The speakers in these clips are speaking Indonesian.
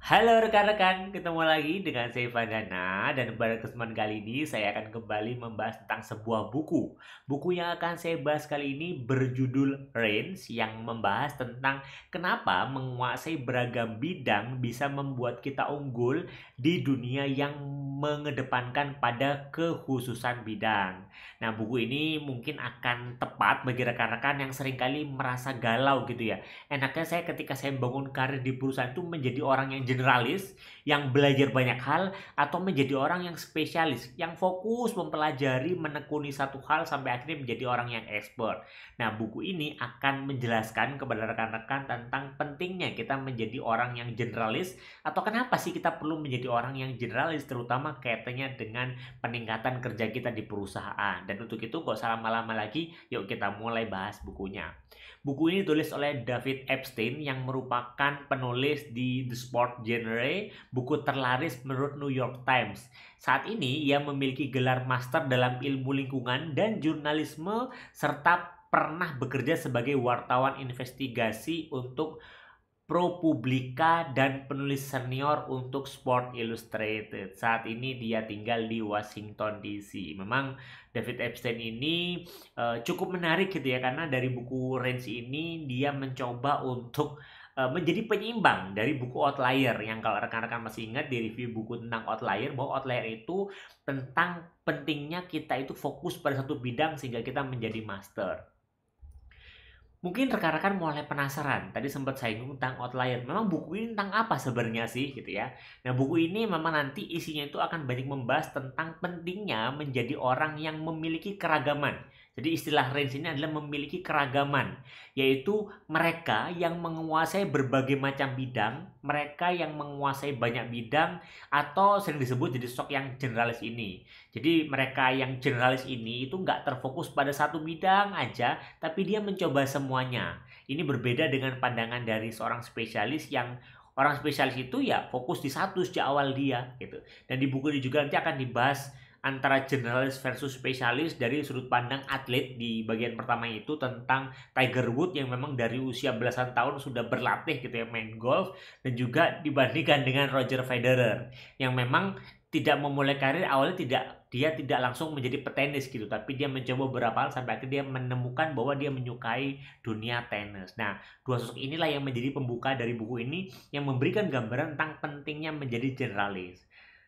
Halo rekan-rekan, ketemu lagi dengan saya Vandana dan pada kesempatan kali ini saya akan kembali membahas tentang sebuah buku. Buku yang akan saya bahas kali ini berjudul Range yang membahas tentang kenapa menguasai beragam bidang bisa membuat kita unggul di dunia yang mengedepankan pada kekhususan bidang. Nah, buku ini mungkin akan tepat bagi rekan-rekan yang seringkali merasa galau gitu ya. Enaknya saya ketika saya bangun karir di perusahaan itu menjadi orang yang generalis, yang belajar banyak hal, atau menjadi orang yang spesialis, yang fokus mempelajari, menekuni satu hal sampai akhirnya menjadi orang yang expert. Nah, buku ini akan menjelaskan kepada rekan-rekan tentang pentingnya kita menjadi orang yang generalis, atau kenapa sih kita perlu menjadi orang yang generalis, terutama kaitannya dengan peningkatan kerja kita di perusahaan. Dan untuk itu, gak usah lama-lama lagi, yuk kita mulai bahas bukunya. Buku ini ditulis oleh David Epstein yang merupakan penulis di The Sport Genre, buku terlaris menurut New York Times. Saat ini ia memiliki gelar master dalam ilmu lingkungan dan jurnalisme serta pernah bekerja sebagai wartawan investigasi untuk ProPublica dan penulis senior untuk Sport Illustrated. Saat ini dia tinggal di Washington DC. Memang David Epstein ini cukup menarik gitu ya, karena dari buku Range ini dia mencoba untuk menjadi penyeimbang dari buku Outlier yang kalau rekan-rekan masih ingat di review buku tentang Outlier, bahwa Outlier itu tentang pentingnya kita itu fokus pada satu bidang sehingga kita menjadi master. Mungkin rekan-rekan mulai penasaran, tadi sempat saya singgung tentang Outlier. Memang buku ini tentang apa sebenarnya sih gitu ya. Nah, buku ini memang nanti isinya itu akan banyak membahas tentang pentingnya menjadi orang yang memiliki keragaman. Jadi istilah range ini adalah memiliki keragaman, yaitu mereka yang menguasai berbagai macam bidang, mereka yang menguasai banyak bidang, atau sering disebut jadi sosok yang generalis ini. Jadi mereka yang generalis ini itu nggak terfokus pada satu bidang aja, tapi dia mencoba semuanya. Ini berbeda dengan pandangan dari seorang spesialis yang orang spesialis itu ya fokus di satu sejak awal dia gitu. Dan di buku ini juga nanti akan dibahas antara generalis versus spesialis dari sudut pandang atlet. Di bagian pertama itu tentang Tiger Woods yang memang dari usia belasan tahun sudah berlatih gitu ya main golf, dan juga dibandingkan dengan Roger Federer yang memang tidak memulai karir awalnya, dia tidak langsung menjadi petenis gitu, tapi dia mencoba beberapa hal sampai akhirnya dia menemukan bahwa dia menyukai dunia tenis. Nah, dua sosok inilah yang menjadi pembuka dari buku ini yang memberikan gambaran tentang pentingnya menjadi generalis.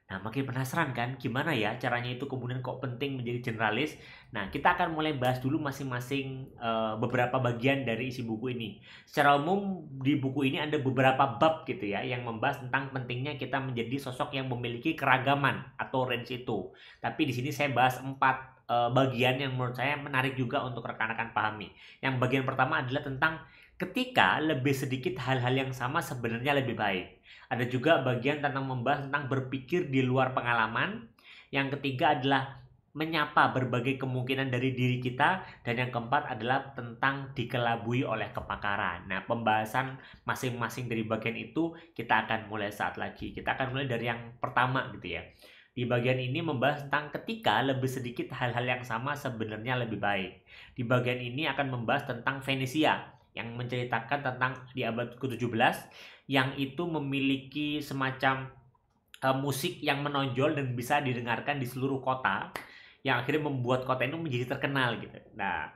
Nah, makin penasaran kan gimana ya caranya itu kemudian kok penting menjadi generalis? Nah, kita akan mulai bahas dulu masing-masing beberapa bagian dari isi buku ini. Secara umum di buku ini ada beberapa bab gitu ya yang membahas tentang pentingnya kita menjadi sosok yang memiliki keragaman atau range itu. Tapi di sini saya bahas 4 bagian yang menurut saya menarik juga untuk rekan-rekan pahami. Yang bagian pertama adalah tentang ketika lebih sedikit hal-hal yang sama sebenarnya lebih baik. Ada juga bagian tentang membahas tentang berpikir di luar pengalaman. Yang ketiga adalah menyapa berbagai kemungkinan dari diri kita, dan yang keempat adalah tentang dikelabui oleh kepakaran. Nah, pembahasan masing-masing dari bagian itu kita akan mulai saat lagi. Kita akan mulai dari yang pertama gitu ya. Di bagian ini membahas tentang ketika lebih sedikit hal-hal yang sama sebenarnya lebih baik. Di bagian ini akan membahas tentang Venesia yang menceritakan tentang di abad ke-17 yang itu memiliki semacam musik yang menonjol dan bisa didengarkan di seluruh kota, yang akhirnya membuat kota itu menjadi terkenal gitu. Nah,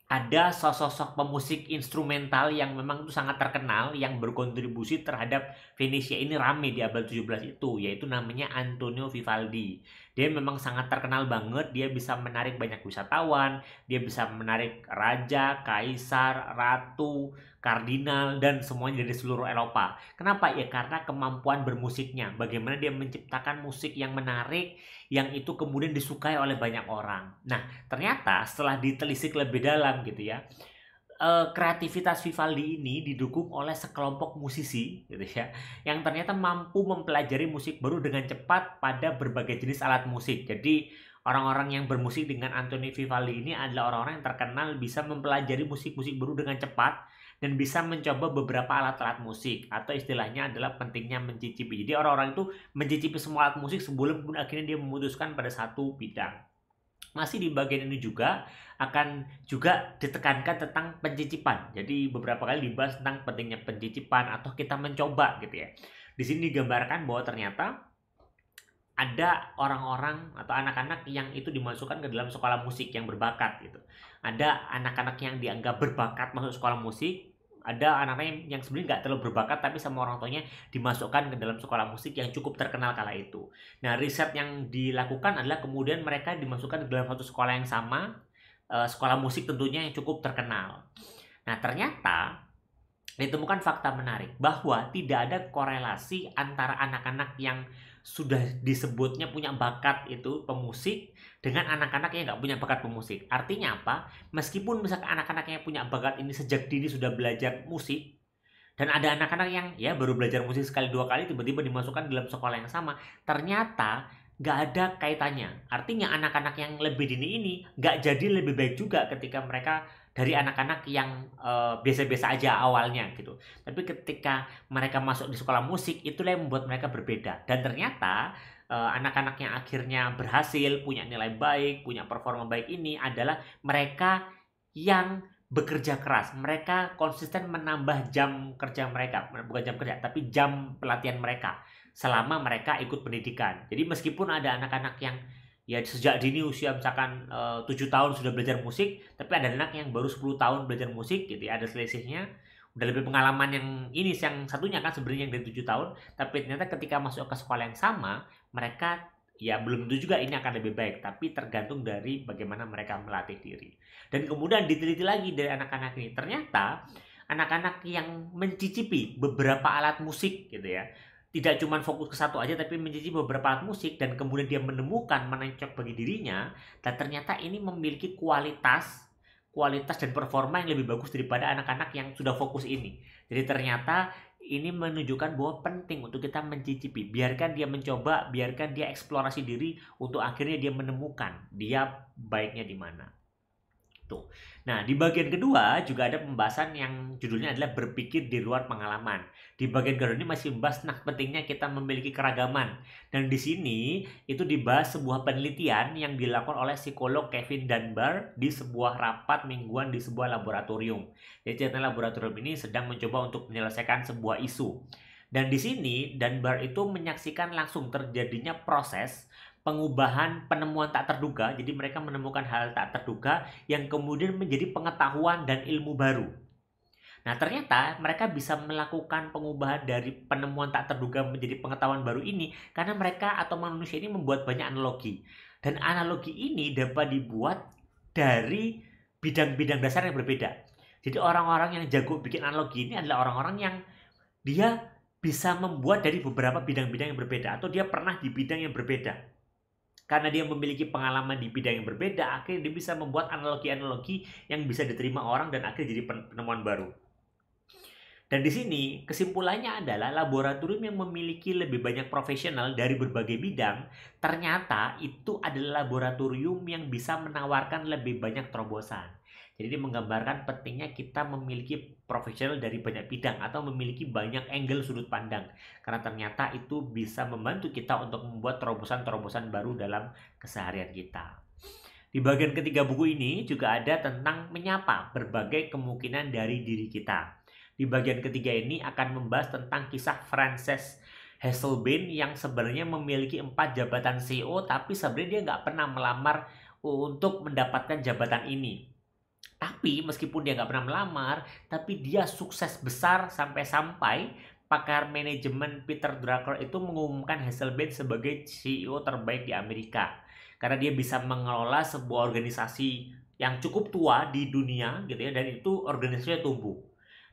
ada sosok pemusik instrumental yang memang itu sangat terkenal yang berkontribusi terhadap Venesia ini rame di abad 17 itu, yaitu namanya Antonio Vivaldi. Dia memang sangat terkenal banget, dia bisa menarik banyak wisatawan, dia bisa menarik raja, kaisar, ratu, kardinal, dan semuanya dari seluruh Eropa. Kenapa? Ya karena kemampuan bermusiknya, bagaimana dia menciptakan musik yang menarik, yang itu kemudian disukai oleh banyak orang. Nah, ternyata setelah ditelisik lebih dalam gitu ya, kreativitas Vivaldi ini didukung oleh sekelompok musisi gitu ya, yang ternyata mampu mempelajari musik baru dengan cepat pada berbagai jenis alat musik. Jadi orang-orang yang bermusik dengan Antonio Vivaldi ini adalah orang-orang yang terkenal bisa mempelajari musik-musik baru dengan cepat dan bisa mencoba beberapa alat-alat musik, atau istilahnya adalah pentingnya mencicipi. Jadi orang-orang itu mencicipi semua alat musik sebelum akhirnya dia memutuskan pada satu bidang. Masih di bagian ini juga akan juga ditekankan tentang pencicipan. Jadi beberapa kali dibahas tentang pentingnya pencicipan atau kita mencoba gitu ya. Di sini digambarkan bahwa ternyata ada orang-orang atau anak-anak yang itu dimasukkan ke dalam sekolah musik yang berbakat gitu. Ada anak-anak yang dianggap berbakat masuk sekolah musik, ada anak-anak yang sebenarnya nggak terlalu berbakat tapi sama orang tuanya dimasukkan ke dalam sekolah musik yang cukup terkenal kala itu. Nah, riset yang dilakukan adalah kemudian mereka dimasukkan ke dalam satu sekolah yang sama, sekolah musik tentunya yang cukup terkenal. Nah, ternyata ditemukan fakta menarik bahwa tidak ada korelasi antara anak-anak yang sudah disebutnya punya bakat itu pemusik dengan anak-anak yang nggak punya bakat pemusik. Artinya apa? Meskipun misalkan anak-anak yang punya bakat ini sejak dini sudah belajar musik, dan ada anak-anak yang ya baru belajar musik sekali dua kali tiba-tiba dimasukkan dalam sekolah yang sama, ternyata nggak ada kaitannya. Artinya anak-anak yang lebih dini ini nggak jadi lebih baik juga ketika mereka dari anak-anak yang biasa-biasa aja awalnya gitu. Tapi ketika mereka masuk di sekolah musik, itulah yang membuat mereka berbeda. Dan ternyata anak-anak yang akhirnya berhasil, punya nilai baik, punya performa baik ini adalah mereka yang bekerja keras. Mereka konsisten menambah jam kerja mereka, bukan jam kerja, tapi jam pelatihan mereka selama mereka ikut pendidikan. Jadi meskipun ada anak-anak yang ya sejak dini usia misalkan 7 tahun sudah belajar musik, tapi ada anak yang baru 10 tahun belajar musik gitu ya, ada selisihnya. Udah lebih pengalaman yang ini, yang satunya kan sebenarnya yang dari 7 tahun, tapi ternyata ketika masuk ke sekolah yang sama, mereka ya belum tentu juga ini akan lebih baik, tapi tergantung dari bagaimana mereka melatih diri. Dan kemudian diteliti lagi dari anak-anak ini, ternyata anak-anak yang mencicipi beberapa alat musik gitu ya, tidak cuma fokus ke satu aja tapi mencicipi beberapa alat musik dan kemudian dia menemukan mana yang cocok bagi dirinya, dan ternyata ini memiliki kualitas dan performa yang lebih bagus daripada anak-anak yang sudah fokus ini. Jadi ternyata ini menunjukkan bahwa penting untuk kita mencicipi, biarkan dia mencoba, biarkan dia eksplorasi diri untuk akhirnya dia menemukan dia baiknya di mana. Tuh. Nah, di bagian kedua juga ada pembahasan yang judulnya adalah berpikir di luar pengalaman. Di bagian kedua ini masih membahas pentingnya kita memiliki keragaman. Dan di sini itu dibahas sebuah penelitian yang dilakukan oleh psikolog Kevin Dunbar di sebuah rapat mingguan di sebuah laboratorium. Jadi laboratorium ini sedang mencoba untuk menyelesaikan sebuah isu. Dan di sini Dunbar itu menyaksikan langsung terjadinya proses pengubahan penemuan tak terduga. Jadi mereka menemukan hal tak terduga yang kemudian menjadi pengetahuan dan ilmu baru. Nah, ternyata mereka bisa melakukan pengubahan dari penemuan tak terduga menjadi pengetahuan baru ini karena mereka atau manusia ini membuat banyak analogi. Dan analogi ini dapat dibuat dari bidang-bidang dasar yang berbeda. Jadi orang-orang yang jago bikin analogi ini adalah orang-orang yang dia bisa membuat dari beberapa bidang-bidang yang berbeda atau dia pernah di bidang yang berbeda. Karena dia memiliki pengalaman di bidang yang berbeda, akhirnya dia bisa membuat analogi-analogi yang bisa diterima orang dan akhirnya jadi penemuan baru. Dan di sini kesimpulannya adalah laboratorium yang memiliki lebih banyak profesional dari berbagai bidang, ternyata itu adalah laboratorium yang bisa menawarkan lebih banyak terobosan. Jadi ini menggambarkan pentingnya kita memiliki profesional dari banyak bidang atau memiliki banyak angle sudut pandang. Karena ternyata itu bisa membantu kita untuk membuat terobosan-terobosan baru dalam keseharian kita. Di bagian ketiga buku ini juga ada tentang menyapa berbagai kemungkinan dari diri kita. Di bagian ketiga ini akan membahas tentang kisah Frances Hesselbein yang sebenarnya memiliki 4 jabatan CEO, tapi sebenarnya dia nggak pernah melamar untuk mendapatkan jabatan ini. Tapi meskipun dia nggak pernah melamar, tapi dia sukses besar sampai-sampai pakar manajemen Peter Drucker itu mengumumkan Hesselbein sebagai CEO terbaik di Amerika. Karena dia bisa mengelola sebuah organisasi yang cukup tua di dunia gitu ya, dan itu organisasinya tumbuh.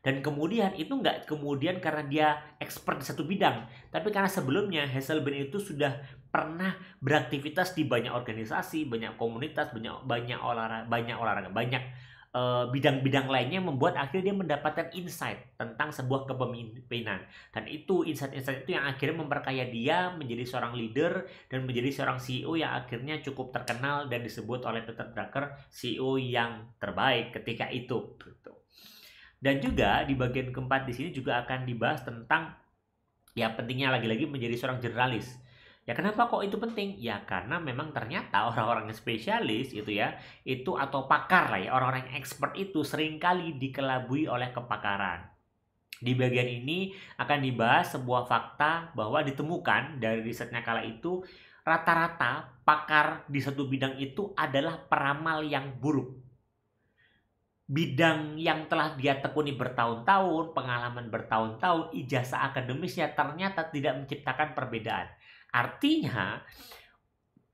Dan kemudian itu nggak kemudian karena dia expert di satu bidang, tapi karena sebelumnya Hesselbein itu sudah pernah beraktivitas di banyak organisasi, banyak komunitas, banyak olahraga, banyak bidang-bidang lainnya, membuat akhirnya dia mendapatkan insight tentang sebuah kepemimpinan. Dan itu insight-insight itu yang akhirnya memperkaya dia menjadi seorang leader dan menjadi seorang CEO yang akhirnya cukup terkenal dan disebut oleh Peter Drucker CEO yang terbaik ketika itu. Dan juga di bagian keempat di sini juga akan dibahas tentang ya pentingnya lagi-lagi menjadi seorang jurnalis. Ya kenapa kok itu penting? Ya karena memang ternyata orang-orang yang spesialis itu ya, itu atau pakar lah ya, orang-orang yang expert itu seringkali dikelabui oleh kepakaran. Di bagian ini akan dibahas sebuah fakta bahwa ditemukan dari risetnya kala itu rata-rata pakar di satu bidang itu adalah peramal yang buruk. Bidang yang telah dia tekuni bertahun-tahun, pengalaman bertahun-tahun, ijazah akademisnya ternyata tidak menciptakan perbedaan. Artinya,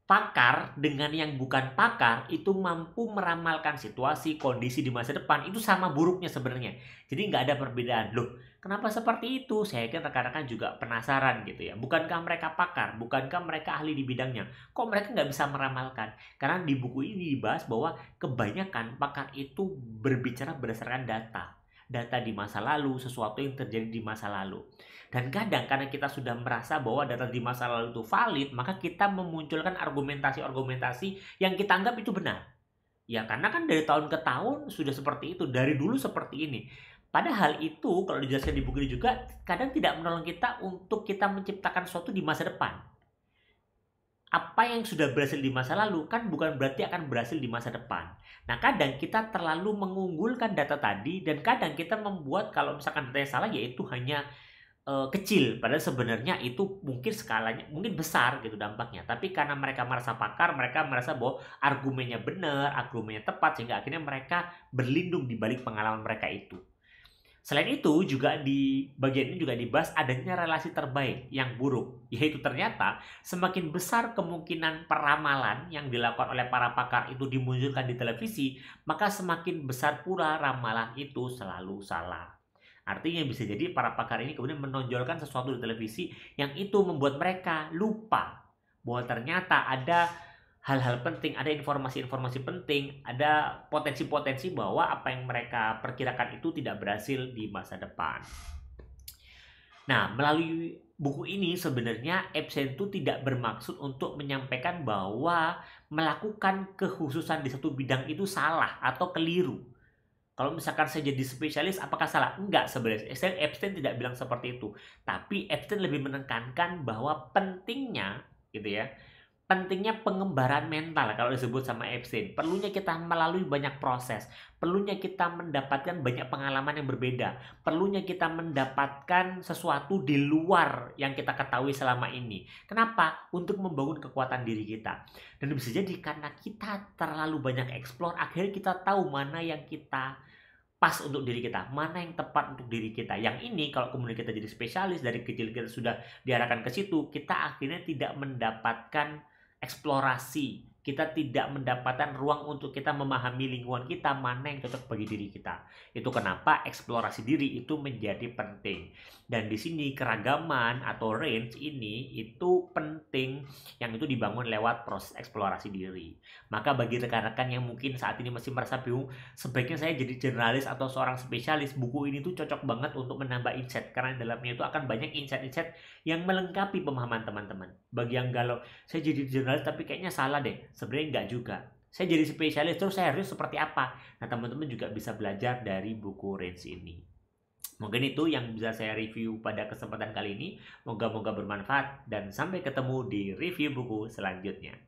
pakar dengan yang bukan pakar itu mampu meramalkan situasi, kondisi di masa depan itu sama buruknya sebenarnya. Jadi nggak ada perbedaan. Loh, kenapa seperti itu? Saya yakin rekan-rekan juga penasaran gitu ya. Bukankah mereka pakar? Bukankah mereka ahli di bidangnya? Kok mereka nggak bisa meramalkan? Karena di buku ini dibahas bahwa kebanyakan pakar itu berbicara berdasarkan data. Data di masa lalu, sesuatu yang terjadi di masa lalu. Dan kadang karena kita sudah merasa bahwa data di masa lalu itu valid, maka kita memunculkan argumentasi-argumentasi yang kita anggap itu benar. Ya karena kan dari tahun ke tahun sudah seperti itu, dari dulu seperti ini. Padahal itu kalau dijelaskan di buku ini juga kadang tidak menolong kita untuk kita menciptakan sesuatu di masa depan. Apa yang sudah berhasil di masa lalu kan bukan berarti akan berhasil di masa depan. Nah kadang kita terlalu mengunggulkan data tadi dan kadang kita membuat kalau misalkan datanya salah yaitu hanya kecil, padahal sebenarnya itu mungkin skalanya mungkin besar gitu dampaknya. Tapi karena mereka merasa pakar, mereka merasa bahwa argumennya benar, argumennya tepat sehingga akhirnya mereka berlindung di balik pengalaman mereka itu. Selain itu juga di bagian ini juga dibahas adanya relasi terbaik yang buruk, yaitu ternyata semakin besar kemungkinan peramalan yang dilakukan oleh para pakar itu dimunculkan di televisi, maka semakin besar pula ramalan itu selalu salah. Artinya bisa jadi para pakar ini kemudian menonjolkan sesuatu di televisi yang itu membuat mereka lupa bahwa ternyata ada hal-hal penting, ada informasi-informasi penting, ada potensi-potensi bahwa apa yang mereka perkirakan itu tidak berhasil di masa depan. Nah, melalui buku ini sebenarnya Epstein itu tidak bermaksud untuk menyampaikan bahwa melakukan kekhususan di satu bidang itu salah atau keliru. Kalau misalkan saya jadi spesialis, apakah salah? Enggak sebenarnya. Epstein tidak bilang seperti itu. Tapi Epstein lebih menekankan bahwa pentingnya, gitu ya, pentingnya pengembaraan mental kalau disebut sama Epstein. Perlunya kita melalui banyak proses. Perlunya kita mendapatkan banyak pengalaman yang berbeda. Perlunya kita mendapatkan sesuatu di luar yang kita ketahui selama ini. Kenapa? Untuk membangun kekuatan diri kita. Dan bisa jadi karena kita terlalu banyak explore, akhirnya kita tahu mana yang kita pas untuk diri kita, mana yang tepat untuk diri kita. Yang ini kalau kemudian kita jadi spesialis, dari kecil kita sudah diarahkan ke situ, kita akhirnya tidak mendapatkan eksplorasi, kita tidak mendapatkan ruang untuk kita memahami lingkungan kita, mana yang cocok bagi diri kita. Itu kenapa eksplorasi diri itu menjadi penting. Dan di sini keragaman atau range ini itu penting, yang itu dibangun lewat proses eksplorasi diri. Maka bagi rekan-rekan yang mungkin saat ini masih merasa bingung, sebaiknya saya jadi generalis atau seorang spesialis, buku ini tuh cocok banget untuk menambah insight, karena dalamnya itu akan banyak insight-insight yang melengkapi pemahaman teman-teman. Bagi yang galau, saya jadi generalis tapi kayaknya salah deh, sebenarnya enggak juga. Saya jadi spesialis terus saya harus seperti apa? Nah teman-teman juga bisa belajar dari buku Range ini. Mungkin itu yang bisa saya review pada kesempatan kali ini. Moga-moga bermanfaat dan sampai ketemu di review buku selanjutnya.